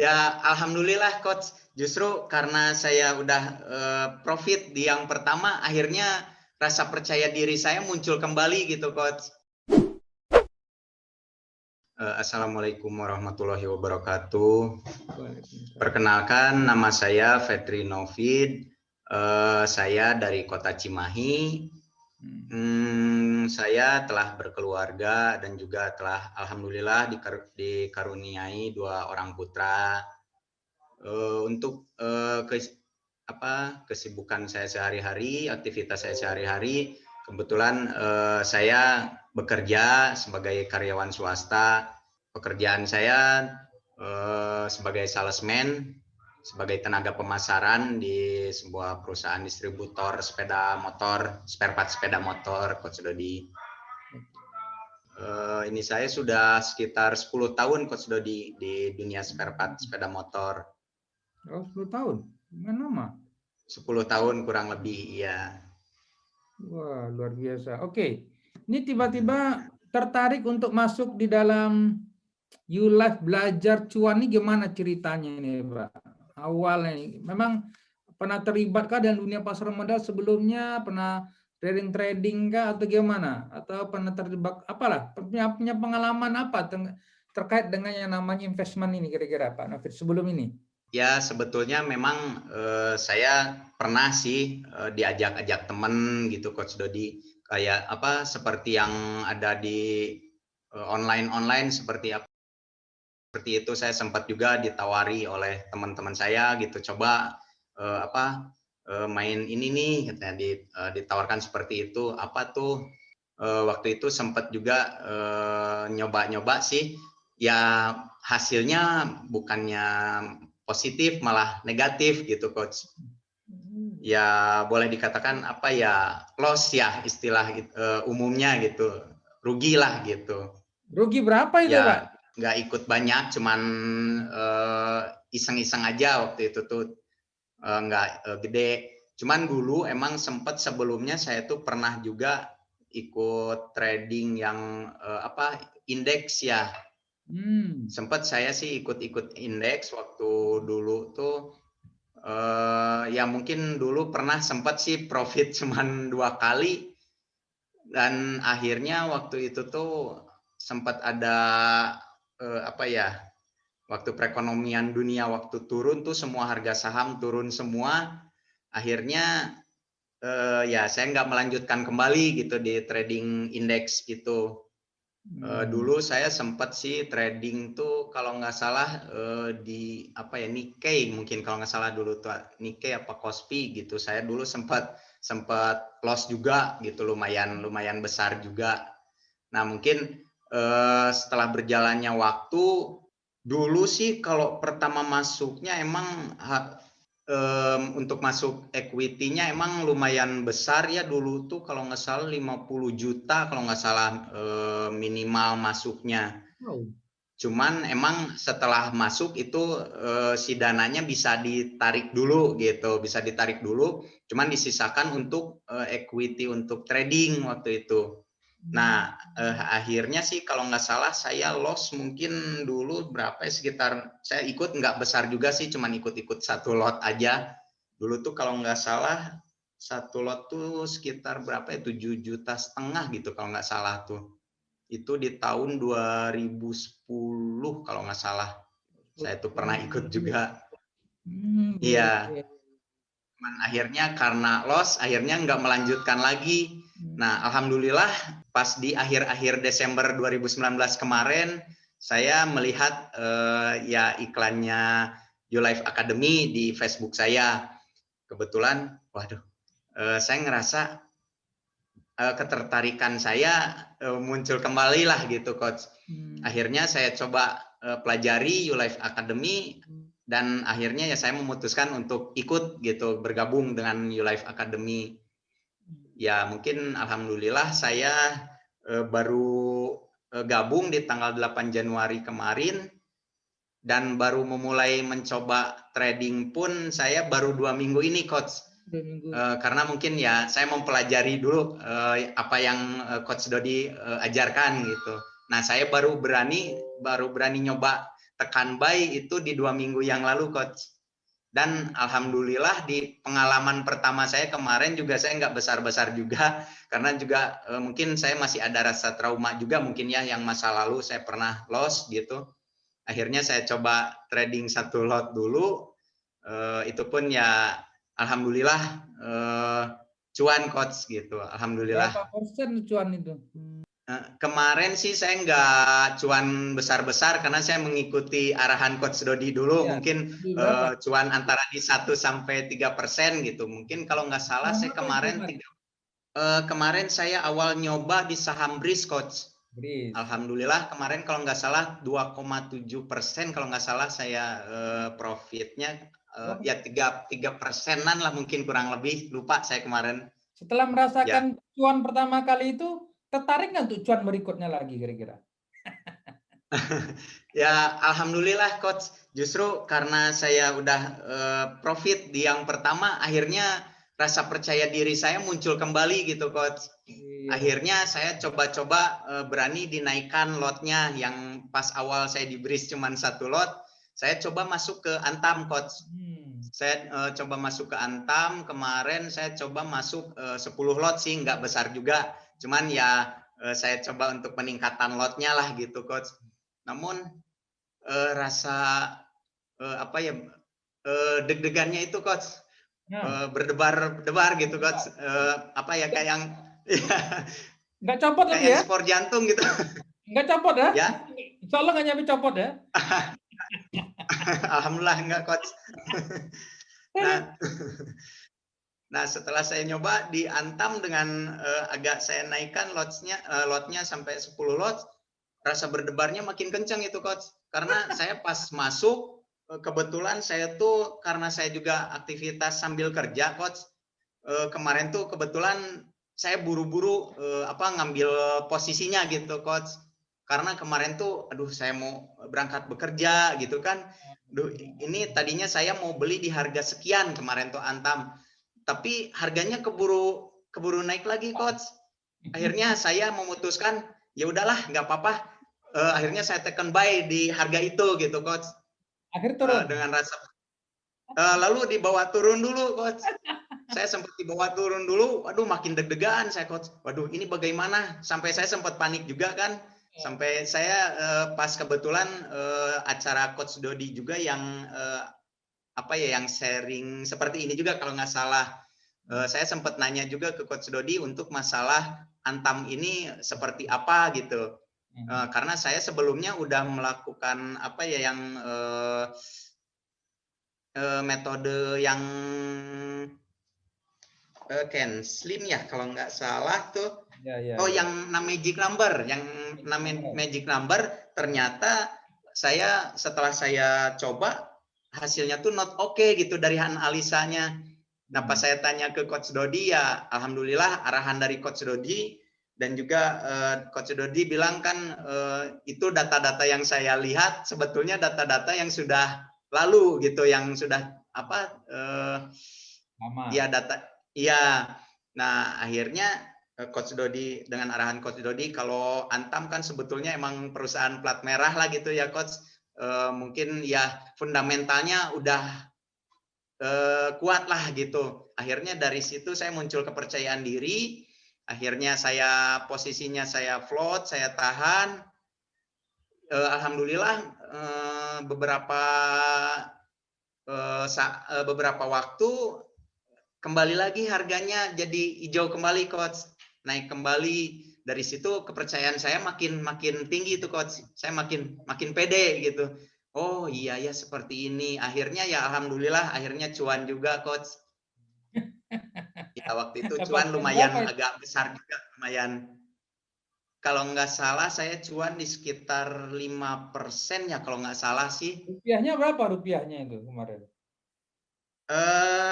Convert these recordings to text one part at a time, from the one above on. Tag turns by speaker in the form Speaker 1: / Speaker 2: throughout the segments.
Speaker 1: Ya, alhamdulillah coach. Justru karena saya udah profit di yang pertama, akhirnya rasa percaya diri saya muncul kembali gitu coach. Assalamualaikum warahmatullahi wabarakatuh.
Speaker 2: Waalaikumsalam.
Speaker 1: Perkenalkan, nama saya Fetri Novid. Saya dari kota Cimahi. Saya telah berkeluarga dan juga telah alhamdulillah dikaruniai 2 orang putra. Untuk kesibukan saya sehari-hari, aktivitas saya sehari-hari, kebetulan saya bekerja sebagai karyawan swasta. Pekerjaan saya sebagai salesman, sebagai tenaga pemasaran di sebuah perusahaan distributor sepeda motor, spare part sepeda motor, Coach Dodi. Ini saya sudah sekitar 10 tahun Coach Dodi di dunia spare part sepeda motor.
Speaker 2: Oh, 10 tahun? Lumayan lama.
Speaker 1: 10 tahun kurang lebih, iya.
Speaker 2: Wah, luar biasa. Oke, ini tiba-tiba tertarik untuk masuk di dalam YouLife Belajar Cuan ini gimana ceritanya ini, Pak? Awalnya ini, memang pernah terlibat kah dalam dunia pasar modal sebelumnya? Pernah trading kah atau gimana? Atau pernah terlibat apalah? Punya pengalaman apa terkait dengan yang namanya investment ini kira-kira Pak Novid sebelum ini?
Speaker 1: Ya, sebetulnya memang saya pernah sih diajak-ajak temen gitu Coach Dodi, kayak apa seperti yang ada di online seperti apa, seperti itu. Saya sempat juga ditawari oleh teman-teman saya gitu, coba main ini nih katanya, ditawarkan seperti itu. Apa tuh, waktu itu sempat juga nyoba-nyoba sih, ya hasilnya bukannya positif malah negatif gitu Coach. Ya boleh dikatakan apa ya, loss ya istilah umumnya gitu, rugi lah gitu.
Speaker 2: Rugi berapa itu Pak?
Speaker 1: Ya nggak ikut banyak, cuman iseng-iseng aja waktu itu tuh, nggak gede. Cuman dulu emang sempat sebelumnya saya tuh pernah juga ikut trading yang indeks ya. Sempat saya sih ikut-ikut indeks waktu dulu tuh, ya mungkin dulu pernah sempat sih profit cuman 2 kali, dan akhirnya waktu itu tuh sempat ada waktu perekonomian dunia waktu turun tuh semua harga saham turun semua. Akhirnya ya saya nggak melanjutkan kembali gitu di trading indeks itu. Dulu saya sempat sih trading tuh kalau nggak salah di Nikkei, mungkin kalau nggak salah dulu tuh Nikkei apa Kospi gitu. Saya dulu sempat loss juga gitu, lumayan besar juga. Nah mungkin setelah berjalannya waktu, dulu sih kalau pertama masuknya emang untuk masuk equity-nya emang lumayan besar ya dulu tuh, kalau nggak salah 50 juta kalau nggak salah minimal masuknya. Cuman emang setelah masuk itu si dananya bisa ditarik dulu gitu, bisa ditarik dulu, cuman disisakan untuk equity untuk trading waktu itu. Nah, akhirnya sih kalau nggak salah saya loss mungkin dulu berapa ya, sekitar saya ikut nggak besar juga sih, cuman ikut-ikut 1 lot aja. Dulu tuh kalau nggak salah 1 lot tuh sekitar berapa ya, 7,5 juta gitu kalau nggak salah tuh. Itu di tahun 2010 kalau nggak salah. Saya tuh pernah ikut juga. Iya. Cuman akhirnya karena loss, akhirnya nggak melanjutkan lagi. Nah, alhamdulillah pas di akhir-akhir Desember 2019 kemarin, saya melihat ya iklannya YouLife Academy di Facebook saya. Kebetulan, waduh, saya ngerasa ketertarikan saya muncul kembali lah gitu Coach. Akhirnya saya coba pelajari YouLife Academy, dan akhirnya ya saya memutuskan untuk ikut gitu, bergabung dengan YouLife Academy. Ya mungkin alhamdulillah saya baru gabung di tanggal 8 Januari kemarin, dan baru memulai mencoba trading pun saya baru 2 minggu ini Coach. Karena mungkin ya saya mempelajari dulu apa yang Coach Dodi ajarkan gitu. Nah saya baru berani nyoba tekan buy itu di 2 minggu yang lalu, Coach. Dan alhamdulillah di pengalaman pertama saya kemarin juga saya nggak besar-besar juga, karena juga mungkin saya masih ada rasa trauma juga mungkin ya, yang masa lalu saya pernah loss gitu. Akhirnya saya coba trading 1 lot dulu, itu pun ya alhamdulillah cuan, Coach, gitu. Alhamdulillah.
Speaker 2: Berapa persen cuan itu?
Speaker 1: Kemarin sih saya nggak cuan besar-besar karena saya mengikuti arahan Coach Dodi dulu.
Speaker 2: Ya,
Speaker 1: Mungkin
Speaker 2: berapa?
Speaker 1: cuan antara di 1-3% gitu. Mungkin kalau nggak salah saya
Speaker 2: Berapa itu, Mas?
Speaker 1: kemarin saya awal nyoba di saham BRIS, Coach.
Speaker 2: Bris.
Speaker 1: Alhamdulillah kemarin kalau nggak salah 2,7% kalau nggak salah saya profitnya ya 3%-an lah mungkin, kurang lebih, lupa saya kemarin.
Speaker 2: Setelah
Speaker 1: Ya.
Speaker 2: merasakan cuan pertama kali itu, tertarik nggak untuk cuan berikutnya lagi kira-kira?
Speaker 1: Ya, alhamdulillah, Coach. Justru karena saya udah profit di yang pertama, akhirnya rasa percaya diri saya muncul kembali gitu, Coach.
Speaker 2: Iya.
Speaker 1: Akhirnya saya coba-coba berani dinaikkan lotnya, yang pas awal saya di BRIS cuma 1 lot, saya coba masuk ke Antam, Coach. Saya coba masuk ke Antam, kemarin saya coba masuk 10 lot sih, nggak besar juga. Cuman ya saya coba untuk peningkatan lotnya lah gitu, Coach. Namun rasa apa ya, deg-degannya itu, Coach, berdebar-debar gitu, Coach. Apa ya, kayak yang
Speaker 2: Nggak copot
Speaker 1: kayak
Speaker 2: lagi
Speaker 1: yang
Speaker 2: ya?
Speaker 1: skor jantung gitu.
Speaker 2: Nggak copot ya?
Speaker 1: Ya,
Speaker 2: Insya Allah nggak nyampe copot ya?
Speaker 1: alhamdulillah enggak, Coach. Nah, nah setelah saya nyoba di Antam dengan agak saya naikkan lotnya sampai 10 lot, rasa berdebarnya makin kencang itu, Coach. Karena saya pas masuk, kebetulan saya tuh karena saya juga aktivitas sambil kerja, Coach. Kemarin tuh kebetulan saya buru-buru ngambil posisinya gitu, Coach. Karena kemarin tuh aduh saya mau berangkat bekerja gitu kan. Duh, ini tadinya saya mau beli di harga sekian kemarin tuh Antam. Tapi harganya keburu naik lagi, Coach. Akhirnya saya memutuskan ya udahlah, nggak apa-apa. Akhirnya saya tekan buy di harga itu gitu, Coach.
Speaker 2: Akhirnya turun.
Speaker 1: Dengan rasa lalu dibawa turun dulu, Coach. Saya sempat dibawa turun dulu, waduh makin deg-degan saya, Coach. Waduh ini bagaimana? Sampai saya sempat panik juga kan. Sampai saya pas kebetulan acara Coach Dodi juga yang yang sharing seperti ini juga kalau nggak salah. Saya sempat nanya juga ke Coach Dodi untuk masalah Antam ini seperti apa gitu. Karena saya sebelumnya udah melakukan metode yang Ken Slim ya kalau nggak salah tuh. Yang magic number, magic number, ternyata saya setelah saya coba hasilnya tuh not okay gitu dari analisanya. Nah, pas saya tanya ke Coach Dodi, ya alhamdulillah arahan dari Coach Dodi, dan juga Coach Dodi bilang kan itu data-data yang saya lihat sebetulnya data-data yang sudah lalu gitu, yang sudah ya data. Iya. Nah, akhirnya Coach Dodi dengan arahan Coach Dodi, kalau Antam kan sebetulnya emang perusahaan plat merah lah gitu ya, Coach. Mungkin ya fundamentalnya udah kuat lah gitu. Akhirnya dari situ saya muncul kepercayaan diri. Akhirnya posisinya saya float, saya tahan. Alhamdulillah beberapa waktu kembali lagi harganya jadi hijau kembali, Coach. Naik kembali. Dari situ kepercayaan saya makin tinggi tuh, Coach. Saya makin pede gitu. Oh iya ya seperti ini. Akhirnya ya alhamdulillah akhirnya cuan juga, Coach. Ya waktu itu cuan lumayan agak besar juga, lumayan. Kalau nggak salah saya cuan di sekitar 5% ya kalau nggak salah sih.
Speaker 2: Rupiahnya berapa rupiahnya itu kemarin?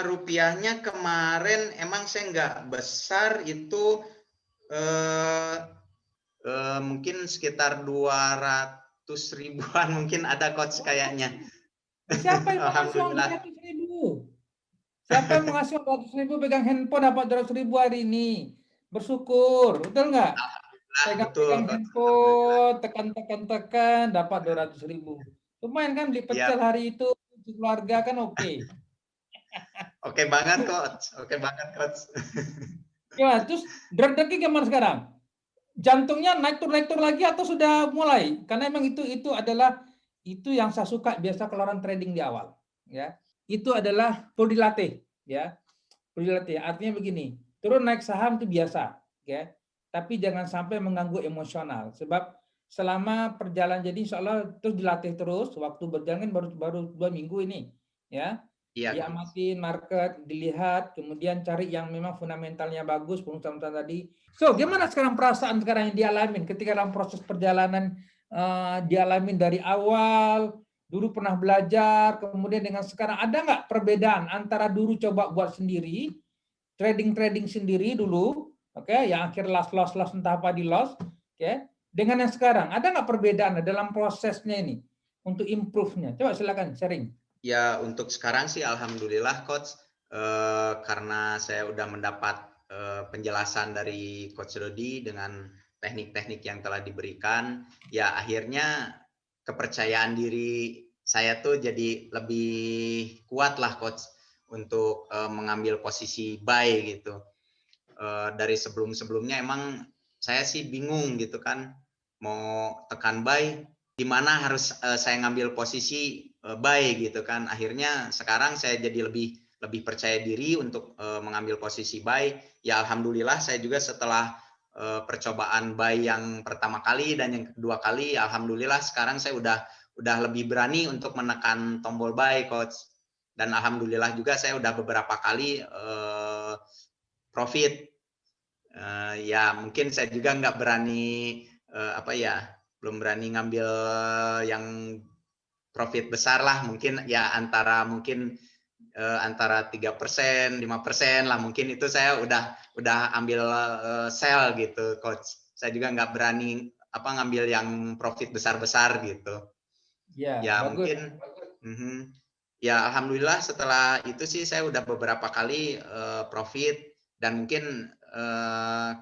Speaker 1: Rupiahnya kemarin emang saya nggak besar itu, mungkin sekitar 200 ribuan mungkin ada, Coach, kayaknya.
Speaker 2: Siapa yang mengasih uang 200 ribu? Siapa yang mengasih uang 200 ribu pegang handphone dapat 200 ribu hari ini? Bersyukur, betul nggak? Pegang handphone, tekan dapat 200 ribu. Lumayan kan beli
Speaker 1: Ya,
Speaker 2: pecel hari itu keluarga kan oke.
Speaker 1: oke banget coach. Oke banget coach.
Speaker 2: Ya, terus deg-degan gimana sekarang? Jantungnya naik tur lagi atau sudah mulai? Karena emang itu adalah itu yang saya suka biasa kalau orang trading di awal, ya. Itu adalah perlu dilatih, ya. Perlu dilatih. Artinya begini, turun naik saham itu biasa, ya. Tapi jangan sampai mengganggu emosional. Sebab selama perjalanan jadi insya Allah terus dilatih terus. Waktu berjalan kan baru 2 minggu ini, ya.
Speaker 1: Iya coach.
Speaker 2: Diamatin market, dilihat, kemudian cari yang memang fundamentalnya bagus, pengusaha tadi. So, gimana sekarang perasaan sekarang yang dialamin ketika dalam proses perjalanan dialamin dari awal, dulu pernah belajar, kemudian dengan sekarang ada nggak perbedaan antara dulu coba buat sendiri, trading sendiri dulu, oke, yang akhir loss entah apa di loss, oke, dengan yang sekarang ada nggak perbedaan dalam prosesnya ini untuk improve-nya? Coba silakan sharing.
Speaker 1: Ya, untuk sekarang sih alhamdulillah coach, karena saya udah mendapat penjelasan dari coach Dodi dengan teknik-teknik yang telah diberikan, ya akhirnya kepercayaan diri saya tuh jadi lebih kuat lah coach untuk mengambil posisi buy gitu. Dari sebelum-sebelumnya emang saya sih bingung gitu kan, mau tekan buy di mana harus saya ngambil posisi buy gitu kan. Akhirnya sekarang saya jadi lebih percaya diri untuk mengambil posisi buy. Ya alhamdulillah saya juga setelah percobaan buy yang pertama kali dan yang kedua kali, alhamdulillah sekarang saya udah lebih berani untuk menekan tombol buy coach. Dan alhamdulillah juga saya udah beberapa kali profit. Ya mungkin saya juga nggak berani apa ya, belum berani ngambil yang profit besar lah, mungkin ya antara 3%, 5% lah, mungkin itu saya udah ambil sell gitu coach. Saya juga nggak berani apa ngambil yang profit besar-besar gitu.
Speaker 2: Ya,
Speaker 1: Ya
Speaker 2: bagus.
Speaker 1: mungkin ya alhamdulillah setelah itu sih saya udah beberapa kali profit, dan mungkin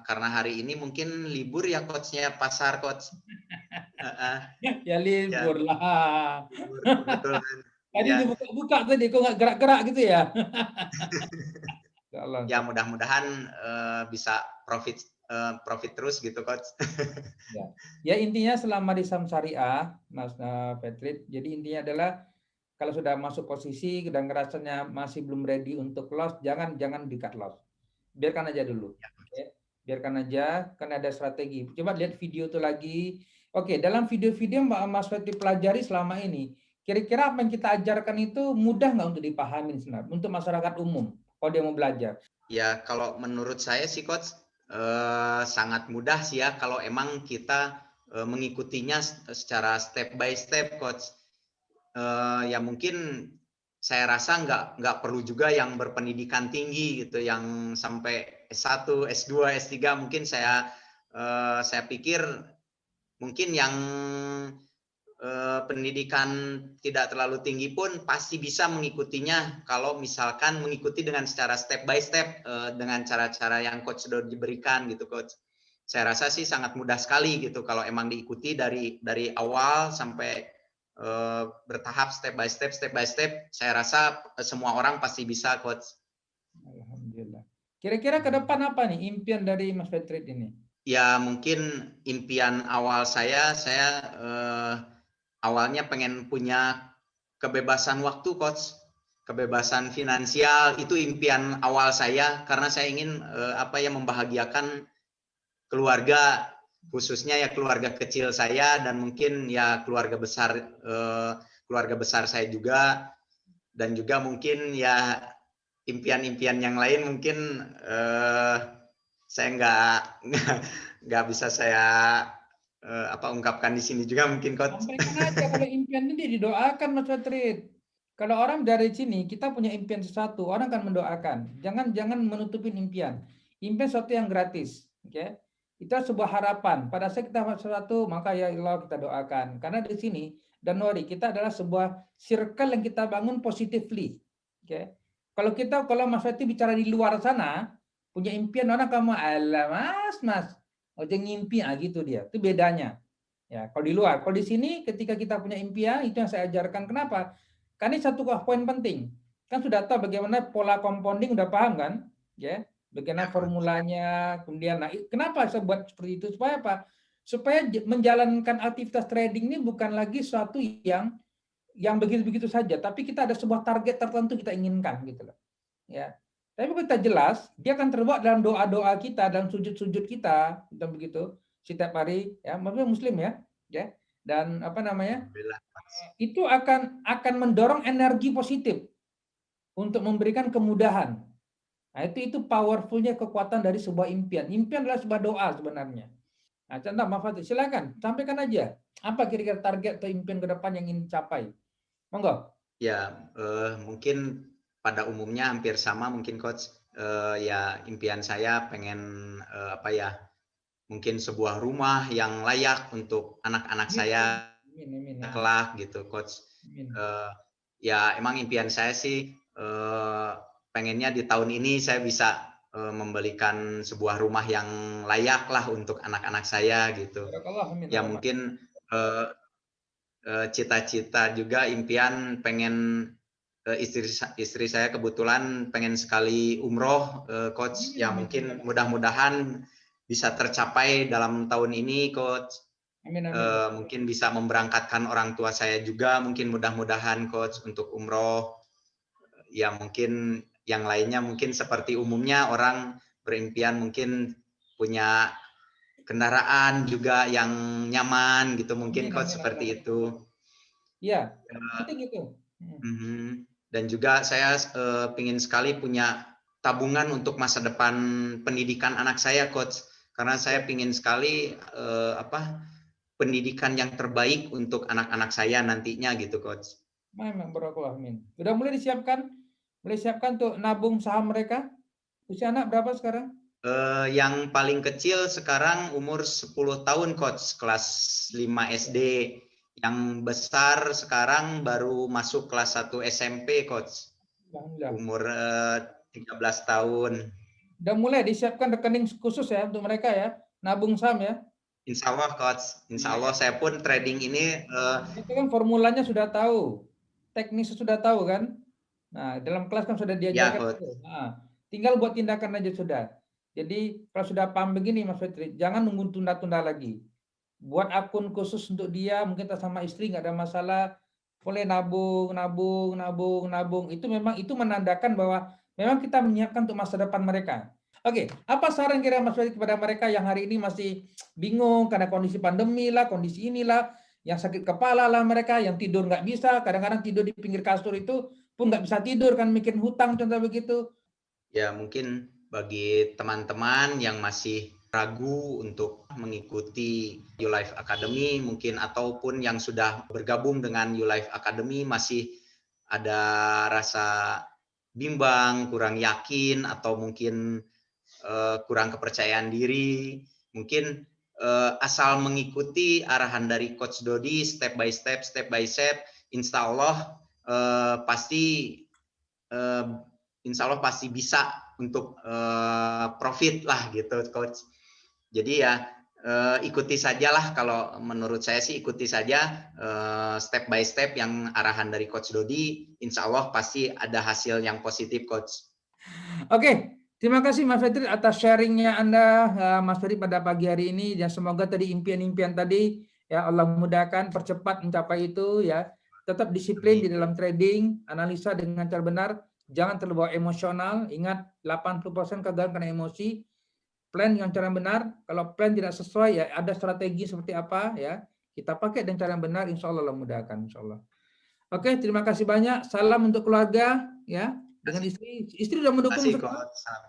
Speaker 1: karena hari ini mungkin libur ya coachnya, pasar coach.
Speaker 2: Ya
Speaker 1: Ya
Speaker 2: libur lah.
Speaker 1: libur kebetulan.
Speaker 2: Tadi
Speaker 1: Ya,
Speaker 2: dibuka tadi kok nggak gerak-gerak gitu ya?
Speaker 1: ya mudah-mudahan bisa profit terus gitu coach.
Speaker 2: Ya. Ya intinya selama di saham syariah, Mas Petrit, jadi intinya adalah kalau sudah masuk posisi dan rasanya masih belum ready untuk loss, jangan di cut loss. Biarkan aja dulu. Oke. Biarkan aja, kan ada strategi. Coba lihat video itu lagi. Oke, dalam video-video Mbak Mas Petrit pelajari selama ini, kira-kira apa yang kita ajarkan itu mudah nggak untuk dipahami sebenarnya untuk masyarakat umum kalau dia mau belajar?
Speaker 1: Ya kalau menurut saya sih coach sangat mudah sih ya kalau emang kita mengikutinya secara step by step coach. Ya mungkin saya rasa nggak perlu juga yang berpendidikan tinggi gitu, yang sampai S1, S2, S3. Mungkin saya pikir mungkin yang pendidikan tidak terlalu tinggi pun pasti bisa mengikutinya kalau misalkan mengikuti dengan secara step by step dengan cara-cara yang coach sudah diberikan gitu coach. Saya rasa sih sangat mudah sekali gitu kalau emang diikuti dari awal sampai bertahap step by step. Saya rasa semua orang pasti bisa coach.
Speaker 2: Alhamdulillah. Kira-kira ke depan apa nih impian dari Mas Petrit ini?
Speaker 1: Ya mungkin impian awal saya awalnya pengen punya kebebasan waktu coach, kebebasan finansial. Itu impian awal saya karena saya ingin apa ya, membahagiakan keluarga, khususnya ya keluarga kecil saya, dan mungkin ya keluarga besar saya juga, dan juga mungkin ya impian-impian yang lain mungkin saya nggak bisa saya ungkapkan di sini juga mungkin coach.
Speaker 2: Sampaikan aja kalau impian ini didoakan Mas Petrit. Kalau orang dari sini kita punya impian sesuatu, orang akan mendoakan. Jangan menutupin impian. Impian sesuatu yang gratis, oke? Okay? Itu sebuah harapan. Pada saat kita sesuatu, maka ya Allah kita doakan. Karena di sini dan Nori kita adalah sebuah circle yang kita bangun positively, oke? Okay? Kalau Mas Petrit bicara di luar sana, punya impian orang kamu, alah mas, oh jangan ngimpi, gitu dia. Itu bedanya. Ya, kalau di luar, kalau di sini ketika kita punya impian itu yang saya ajarkan. Kenapa? Karena ini satu poin penting. Kan sudah tahu bagaimana pola compounding, udah paham kan? Ya, bagaimana
Speaker 1: Ya, coach.
Speaker 2: formulanya, kemudian kenapa saya buat seperti itu supaya apa? Supaya menjalankan aktivitas trading ini bukan lagi suatu yang begitu-begitu saja, tapi kita ada sebuah target tertentu kita inginkan gitu loh. Ya. Tapi kalau kita jelas, dia akan terbuat dalam doa-doa kita, dalam sujud-sujud kita, dan begitu setiap hari, ya, maksudnya Muslim ya, dan apa namanya,
Speaker 1: Alhamdulillah, coach.
Speaker 2: itu akan mendorong energi positif untuk memberikan kemudahan. Nah, itu powerfulnya kekuatan dari sebuah impian. Impian adalah sebuah doa sebenarnya. Nah, contoh, Mas Fatih, silakan sampaikan aja apa kira-kira target atau impian ke depan yang ingin dicapai. Monggo.
Speaker 1: Ya, mungkin pada umumnya hampir sama mungkin coach. Ya impian saya pengen apa ya? Mungkin sebuah rumah yang layak untuk anak-anak saya
Speaker 2: Amin, amin, amin.
Speaker 1: kelak gitu, coach.
Speaker 2: Amin.
Speaker 1: Ya emang impian saya sih pengennya di tahun ini saya bisa membelikan sebuah rumah yang layak lah untuk anak-anak saya gitu.
Speaker 2: Barakallah, amin.
Speaker 1: Ya
Speaker 2: Allahumma.
Speaker 1: mungkin cita-cita juga impian pengen istri saya kebetulan pengen sekali umroh, coach.
Speaker 2: Amin,
Speaker 1: Ya
Speaker 2: amin,
Speaker 1: mungkin
Speaker 2: amin.
Speaker 1: mudah-mudahan bisa tercapai dalam tahun ini, coach.
Speaker 2: Amin, amin.
Speaker 1: Mungkin bisa memberangkatkan orang tua saya juga, mungkin mudah-mudahan, coach, untuk umroh. Ya mungkin yang lainnya mungkin seperti umumnya orang berimpian mungkin punya kendaraan juga yang nyaman gitu, mungkin,
Speaker 2: Amin,
Speaker 1: coach,
Speaker 2: amin, amin.
Speaker 1: seperti itu.
Speaker 2: Iya, penting itu.
Speaker 1: Dan juga saya ingin sekali punya tabungan untuk masa depan pendidikan anak saya, coach. Karena saya ingin sekali pendidikan yang terbaik untuk anak-anak saya nantinya gitu, coach.
Speaker 2: Memang barakallah, amin. Sudah mulai disiapkan? Mulai siapkan untuk nabung saham mereka? Usia anak berapa sekarang?
Speaker 1: Yang paling kecil sekarang umur 10 tahun, coach, kelas 5 SD. Yang besar sekarang baru masuk kelas 1 SMP, coach.
Speaker 2: Alhamdulillah.
Speaker 1: Umur 13 tahun.
Speaker 2: Sudah mulai disiapkan rekening khusus ya untuk mereka ya, nabung saham ya.
Speaker 1: Insya Allah, coach. Insya Allah saya pun trading ini.
Speaker 2: Itu kan formulanya sudah tahu, teknisnya sudah tahu kan. Nah, dalam kelas kan sudah
Speaker 1: Ya,
Speaker 2: diajarkan
Speaker 1: coach.
Speaker 2: itu. Nah, tinggal buat tindakan aja sudah. Jadi kalau sudah paham begini Mas Fitri, jangan nunggu tunda-tunda lagi. Buat akun khusus untuk dia, mungkin tak sama istri nggak ada masalah, boleh nabung, nabung, nabung, nabung. Itu memang itu menandakan bahwa memang kita menyiapkan untuk masa depan mereka. Oke, apa saran kira Mas Fitri kepada mereka yang hari ini masih bingung karena kondisi pandemi lah, kondisi inilah, yang sakit kepala lah mereka, yang tidur nggak bisa, kadang-kadang tidur di pinggir kasur itu pun nggak bisa tidur kan, mikirin hutang contoh begitu.
Speaker 1: Ya, mungkin bagi teman-teman yang masih ragu untuk mengikuti YouLife Academy mungkin ataupun yang sudah bergabung dengan YouLife Academy masih ada rasa bimbang, kurang yakin atau mungkin kurang kepercayaan diri, mungkin asal mengikuti arahan dari Coach Dodi step by step, insya Allah pasti insya Allah pasti bisa untuk profit lah gitu, coach. Jadi ya ikuti sajalah, kalau menurut saya sih ikuti saja step by step yang arahan dari Coach Dodi, insya Allah pasti ada hasil yang positif, coach.
Speaker 2: Oke, terima kasih Mas Fitri atas sharingnya Anda, Mas Fitri, pada pagi hari ini. Dan semoga tadi impian-impian tadi ya Allah mudahkan, percepat mencapai itu ya. Tetap disiplin di dalam trading, analisa dengan cara benar, jangan terbawa emosional. Ingat 80% kegagalan karena emosi. Plan yang cara benar, kalau plan tidak sesuai ya ada strategi seperti apa ya. Kita pakai dengan cara yang benar, insya Allah mudahkan, insya Allah. Oke, terima kasih banyak. Salam untuk keluarga ya. Dengan istri. Istri sudah mendukung sekarang?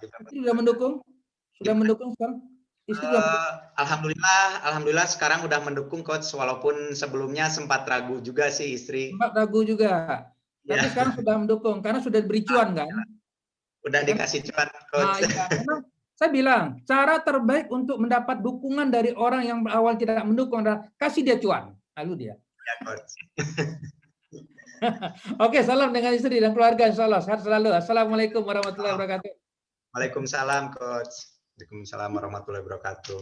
Speaker 2: Istri sudah mendukung? Sudah mendukung sekarang? Istri sudah mendukung?
Speaker 1: Alhamdulillah sekarang udah mendukung, coach, walaupun sebelumnya sempat ragu juga sih istri.
Speaker 2: Sempat ragu juga. Tapi
Speaker 1: Ya.
Speaker 2: sekarang sudah mendukung karena sudah diberi cuan kan?
Speaker 1: Udah dikasih cuan, coach.
Speaker 2: Nah, ya. Memang saya bilang cara terbaik untuk mendapat dukungan dari orang yang awal tidak mendukung adalah kasih dia cuan. Lalu dia.
Speaker 1: Ya, coach.
Speaker 2: Oke, salam dengan istri dan keluarga, insya Allah sehat selalu. Assalamualaikum warahmatullahi wabarakatuh.
Speaker 1: Waalaikumsalam, coach. Waalaikumsalam warahmatullahi wabarakatuh.